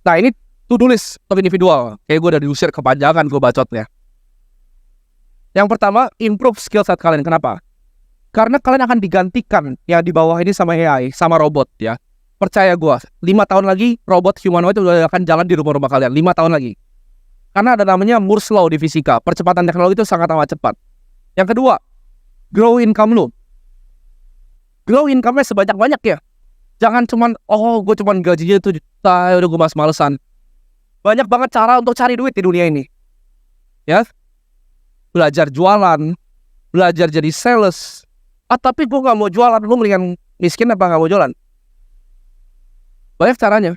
Nah ini to-do list untuk individual. Kayak gue udah diusir kepanjangan gue bacotnya. Yang pertama, improve skill set kalian. Kenapa? Karena kalian akan digantikan yang di bawah ini sama AI, sama robot ya. Percaya gue, 5 tahun lagi robot humanoid udah akan jalan di rumah-rumah kalian. 5 tahun lagi. Karena ada namanya Moore's Law di fisika. Percepatan teknologi itu sangat amat cepat. Yang kedua, grow income lu. Grow income-nya sebanyak-banyak ya. Jangan cuman, gue cuman gajinya 7 juta, udah gue males-malesan. Banyak banget cara untuk cari duit di dunia ini. Ya. Belajar jualan, belajar jadi sales. Tapi gue gak mau jualan, lu mendingan miskin apa gak mau jualan? Banyak caranya.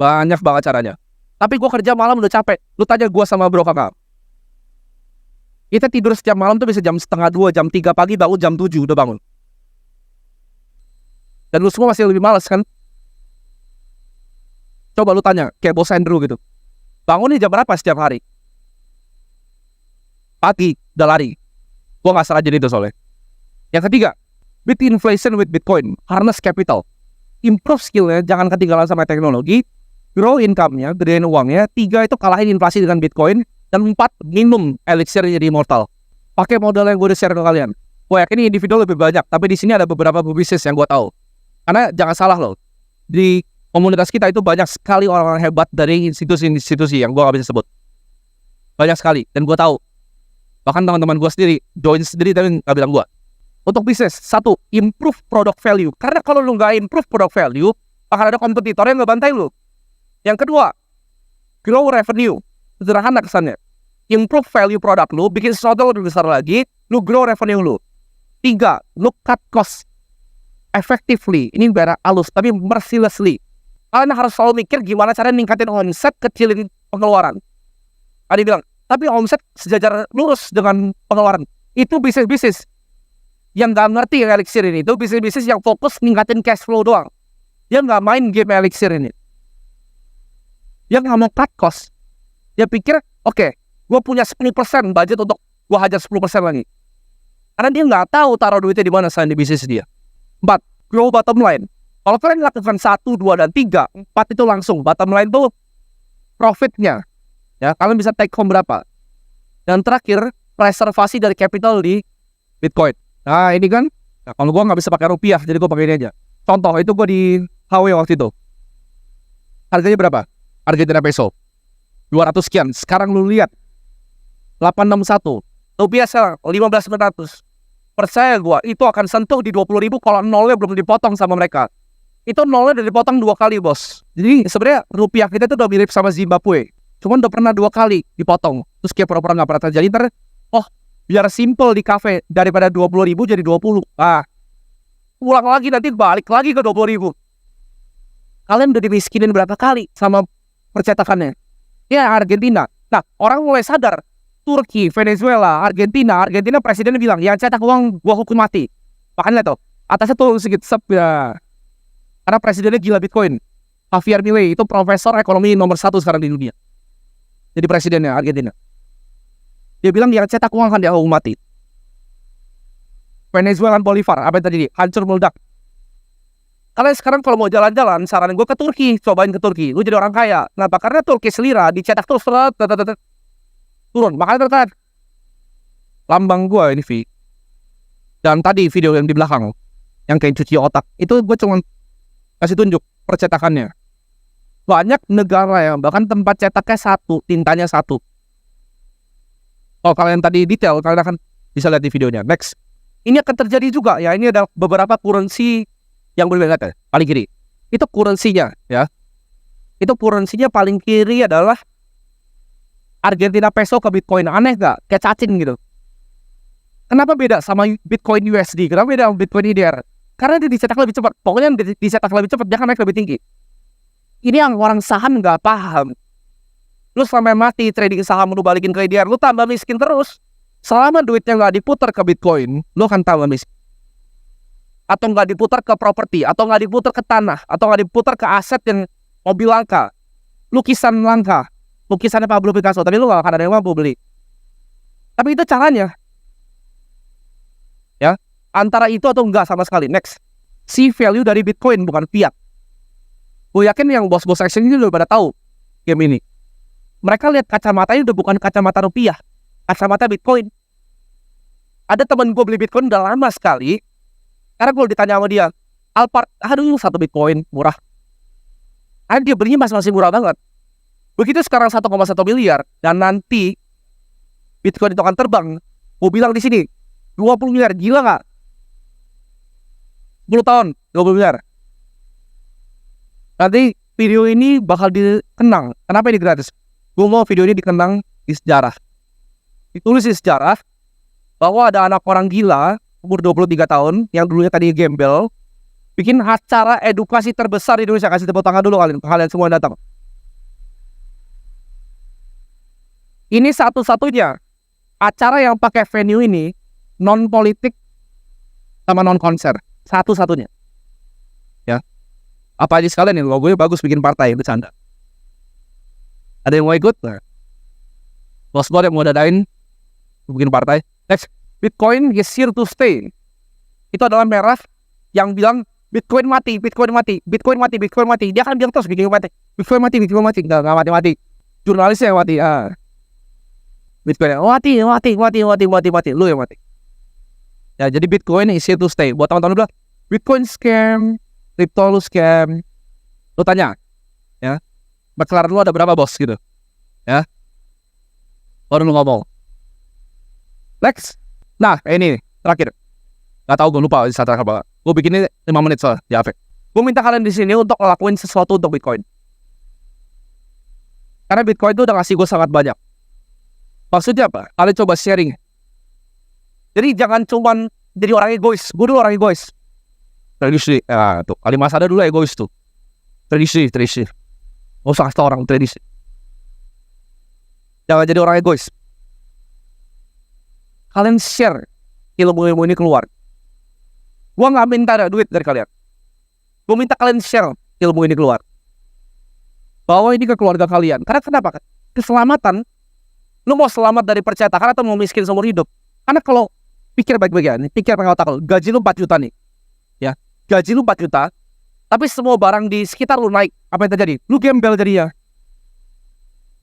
Banyak banget caranya. Tapi gue kerja malam udah capek. Lu tanya gue sama bro kakak. Kita tidur setiap malam tuh bisa jam setengah 2, jam 3 pagi, bangun jam 7 udah bangun. Dan lu semua masih lebih malas kan? Coba lu tanya, kayak bos Andrew gitu. Bangun nih jam berapa setiap hari? Pagi, udah lari. Gue gak salah jadi itu soalnya. Yang ketiga, beat inflation with Bitcoin. Harness capital. Improve skillnya, jangan ketinggalan sama teknologi. Grow income-nya, gedein uangnya. 3 itu kalahin inflasi dengan Bitcoin. Dan 4, minum elixir jadi immortal. Pakai modal yang gue udah share ke kalian. Gue yakin ini individu lebih banyak. Tapi di sini ada beberapa bisnis yang gue tahu. Karena jangan salah loh. Di komunitas kita itu banyak sekali orang-orang hebat dari institusi-institusi yang gue gak bisa sebut. Banyak sekali. Dan gue tahu. Bahkan teman-teman gue sendiri join sendiri tapi gak bilang gue. Untuk bisnis, 1, improve product value. Karena kalau lu gak improve product value, akan ada kompetitor yang ngebantai lu. Yang kedua, grow revenue. Sederhana kesannya. Improve value produk lu, bikin sesuatu lebih besar lagi, lu grow revenue lu. 3, lu cut cost effectively. Ini biar halus, tapi mercilessly. Kalian harus selalu mikir gimana caranya ningkatin omset, kecilin pengeluaran. Adi bilang, tapi omset sejajar lurus dengan pengeluaran. Itu bisnis-bisnis yang gak ngerti yang elixir ini. Itu bisnis-bisnis yang fokus ningkatin cash flow doang. Dia gak main game elixir ini. Dia gak mau cut cost. Dia pikir, oke, gue punya 10% budget untuk gue hajar 10% lagi. Karena dia gak tahu taruh duitnya di mana selain di bisnis dia. 4, grow bottom line. Kalau kalian lakukan 1, 2, dan 3, 4 itu langsung. Bottom line tuh profitnya. Ya, kalian bisa take home berapa. Dan terakhir, preservasi dari capital di Bitcoin. Nah ini kan, kalau gue gak bisa pakai rupiah, jadi gue pakai ini aja. Contoh, itu gue di HW waktu itu. Harganya berapa? Argentina peso 200 sekian. Sekarang lu lihat 861. Rupiah sekarang 15.900. Percaya gue, itu akan sentuh di 20.000 kalau nolnya belum dipotong sama mereka. Itu nolnya udah dipotong 2 kali bos. Jadi sebenarnya rupiah kita itu udah mirip sama Zimbabwe. Cuman udah pernah 2 kali dipotong. Terus kayak pura-pura gak pernah terjadi. Ntar, biar simple di cafe, daripada 20.000 jadi 20. Pulang lagi nanti balik lagi ke 20.000. Kalian udah dimiskinin berapa kali sama percetakannya? Ya Argentina. Nah orang mulai sadar. Turki, Venezuela, Argentina presidennya bilang, yang cetak uang gua hukum mati. Makanya tuh atasnya tuh sedikit ya. Karena presidennya gila Bitcoin. Javier Milei itu profesor ekonomi nomor 1 sekarang di dunia. Jadi presidennya Argentina. Dia bilang yang cetak uang akan dihukum mati. Venezuelan Bolivar, apa yang terjadi? Hancur meledak. Kalian sekarang kalau mau jalan-jalan, saran gue ke Turki, cobain ke Turki. Lu jadi orang kaya. Kenapa? Karena Turki lira dicetak terus turun. Makanya tertarik. Lambang gue ini Vi. Dan tadi video yang di belakang, yang kayak cuci otak, itu gue cuma kasih tunjuk percetakannya. Banyak negara yang bahkan tempat cetaknya 1, tintanya 1. Oh kalian tadi detail, kalian akan bisa lihat di videonya. Next. Ini akan terjadi juga ya. Ini ada beberapa currency yang berbeda. Paling kiri itu currency-nya ya. Itu currency-nya paling kiri adalah Argentina peso ke Bitcoin. Aneh gak? Kayak cacing gitu. Kenapa beda sama Bitcoin USD? Kenapa beda sama Bitcoin IDR? Karena dia dicetak lebih cepat. Pokoknya dicetak lebih cepat, dia akan naik lebih tinggi. Ini yang orang saham gak paham. Lu sampai mati trading saham, lu balikin ke IDR, lu tambah miskin terus. Selama duitnya gak diputar ke Bitcoin, lu akan tambah miskin. Atau gak diputar ke properti, atau gak diputar ke tanah, atau gak diputar ke aset yang mobil langka, lukisan langka, lukisannya Pablo Picasso, tapi lu gak akan ada yang mampu beli. Tapi itu caranya. Ya, antara itu atau enggak sama sekali. Next. See value dari Bitcoin bukan fiat. Gue yakin yang bos-bos action ini udah pada tahu. game ini. Mereka lihat kacamatanya udah bukan kacamata rupiah, kacamata Bitcoin. Ada temen gue beli Bitcoin udah lama sekali. Karena kalau ditanya sama dia, Alphard, aduh 1 Bitcoin murah. Karena dia belinya masih murah banget. Begitu sekarang 1,1 miliar dan nanti Bitcoin itu akan terbang. Gue bilang di sini 20 miliar, gila nggak? 10 tahun 20 miliar. Nanti video ini bakal dikenang. Kenapa ini gratis? Gue mau video ini dikenang di sejarah. Ditulis di sejarah bahwa ada anak orang gila umur 23 tahun yang dulunya tadi gembel bikin acara edukasi terbesar di Indonesia. Kasih tepuk tangan dulu kalian semua yang datang. Ini satu-satunya acara yang pakai venue ini non politik sama non konser, satu-satunya. Ya, apa aja sekalian nih, logonya bagus, bikin partai, bercanda. Ada yang mau ikut? Nah, bos gue yang mau dadain bikin partai. Next, Bitcoin is here to stay. Itu adalah merah yang bilang Bitcoin mati, Bitcoin mati, Bitcoin mati, Bitcoin mati. Dia akan bilang terus Bitcoin mati, Bitcoin mati, Bitcoin mati. Nggak mati-mati. Jurnalisnya yang mati. Bitcoin mati. Lu yang mati. Ya, jadi Bitcoin is here to stay. Buat teman-teman bilang Bitcoin scam, crypto lu scam. Lu tanya, ya, McLaren lu ada berapa bos gitu, ya? Baru lu ngomong. Next. Nah, ini terakhir. Gak tau, gue lupa saat terakhir banget. Gue bikinnya 5 menit soalnya di Afek. Gue minta kalian di sini untuk ngelakuin sesuatu untuk Bitcoin. Karena Bitcoin itu udah ngasih gue sangat banyak. Maksudnya apa? Kalian coba sharing. Jadi jangan cuman jadi orang egois. Gue dulu orang egois. Tradisi. Tuh. Kali masa ada dulu egois tuh. Tradisi. Gak usah kasih tau orang tradisi. Jangan jadi orang egois. Kalian share ilmu-ilmu ini keluar. Gue gak minta ada duit dari kalian. Gue minta kalian share ilmu ini keluar. Bawa ini ke keluarga kalian. Karena kenapa? Keselamatan. Lu mau selamat dari percetakan atau mau miskin seumur hidup? Karena kalau pikir baik-baik ya, pikir pakai otak lu, gaji lu 4 juta nih. Ya, gaji lu 4 juta, tapi semua barang di sekitar lu naik. Apa yang terjadi? Lu gembel jadinya.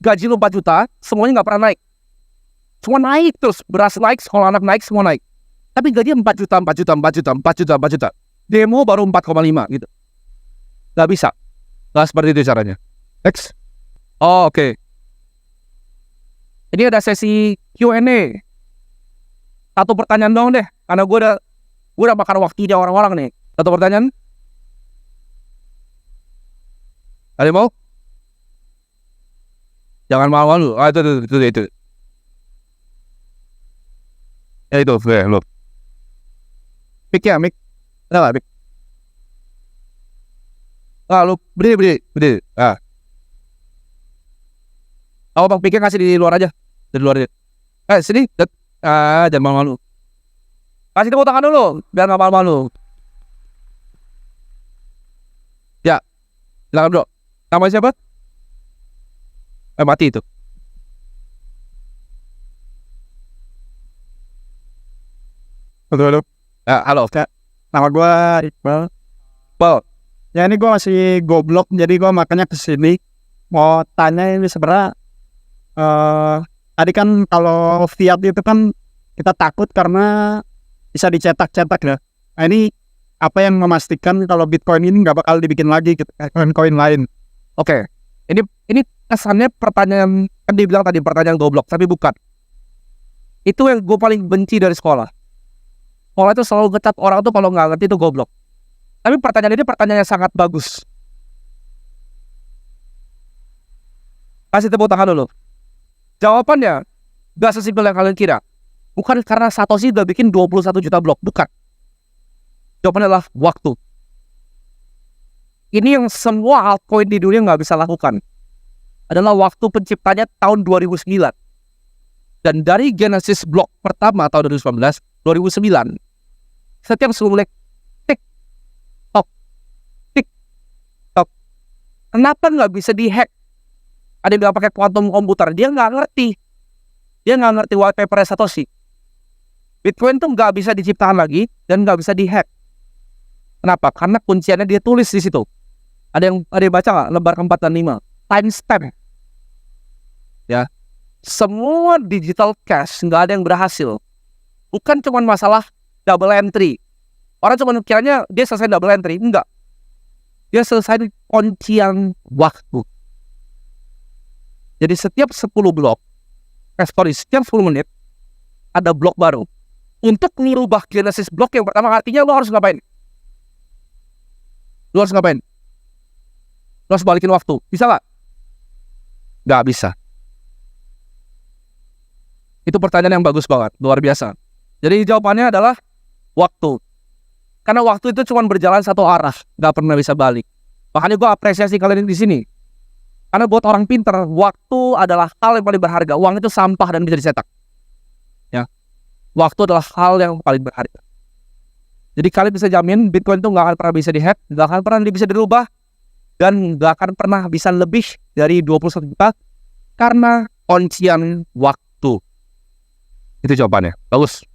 Gaji lu 4 juta, semuanya nggak pernah naik. Semua naik terus, beras naik, sekolah anak naik, semua naik. Tapi gaji 4 juta. Demo baru 4,5 gitu. Gak bisa. Gak seperti itu caranya. Next. Oh, oke. Ini ada sesi Q&A. Satu pertanyaan dong deh, karena gue udah makan waktunya orang-orang nih. Satu pertanyaan. Ada yang mau? Jangan malu-malu. Itu. Ya itu, lo. Mik ya, Mik. Ada nggak, Mik? Lu berdiri. Bang Pikir kasih di luar aja. Dari luar aja. Sini. Jangan malu-malu. Kasih tepuk tangan dulu, biar nggak malu-malu. Ya, silakan bro. Nama siapa? Mati itu. Halo. Halo. Nama gue Iqbal. Ya ini gue masih goblok, jadi gue makanya kesini mau tanya ini sebenarnya. Tadi kan kalau fiat itu kan kita takut karena bisa dicetak-cetak ya. Nah ini apa yang memastikan kalau Bitcoin ini nggak bakal dibikin lagi gitu, koin-koin lain? Oke. Ini kesannya pertanyaan, kan dibilang tadi pertanyaan goblok, tapi bukan. Itu yang gue paling benci dari sekolah. Sekolah itu selalu ngecap orang tuh kalau nggak ngerti itu goblok. Tapi pertanyaan ini pertanyaan yang sangat bagus. Kasih tepuk tangan dulu. Jawabannya gak sesimpel yang kalian kira. Bukan karena Satoshi udah bikin 21 juta blok. Bukan. Jawabannya adalah waktu. Ini yang semua altcoin di dunia gak bisa lakukan. Adalah waktu penciptanya tahun 2009. Dan dari Genesis blok pertama tahun 2019, setiap sebelum tik tok. Kenapa gak bisa dihack? Ada yang pakai quantum komputer, dia nggak ngerti. Dia nggak ngerti white paper Satoshi. Bitcoin tuh nggak bisa diciptakan lagi dan nggak bisa dihack. Kenapa? Karena kunciannya dia tulis di situ. Ada yang baca nggak lembar keempat dan 5? Timestamp. Ya, semua digital cash nggak ada yang berhasil. Bukan cuma masalah double entry. Orang cuma kiranya dia selesai double entry. Enggak. Dia selesai kuncian waktu. Jadi setiap 10 blok, setiap 10 menit, ada blok baru. Untuk merubah genesis blok yang pertama, artinya lo harus ngapain? Lo harus balikin waktu. Bisa nggak? Nggak bisa. Itu pertanyaan yang bagus banget, luar biasa. Jadi jawabannya adalah waktu. Karena waktu itu cuma berjalan satu arah, nggak pernah bisa balik. Makanya gue apresiasi kalian di sini. Karena buat orang pinter, waktu adalah hal yang paling berharga. Uang itu sampah dan bisa dicetak. Ya, waktu adalah hal yang paling berharga. Jadi kalian bisa jamin Bitcoin itu nggak akan pernah bisa dihack, nggak akan pernah bisa dirubah, dan nggak akan pernah bisa lebih dari 21 juta karena kuncian waktu. Itu jawabannya. Bagus.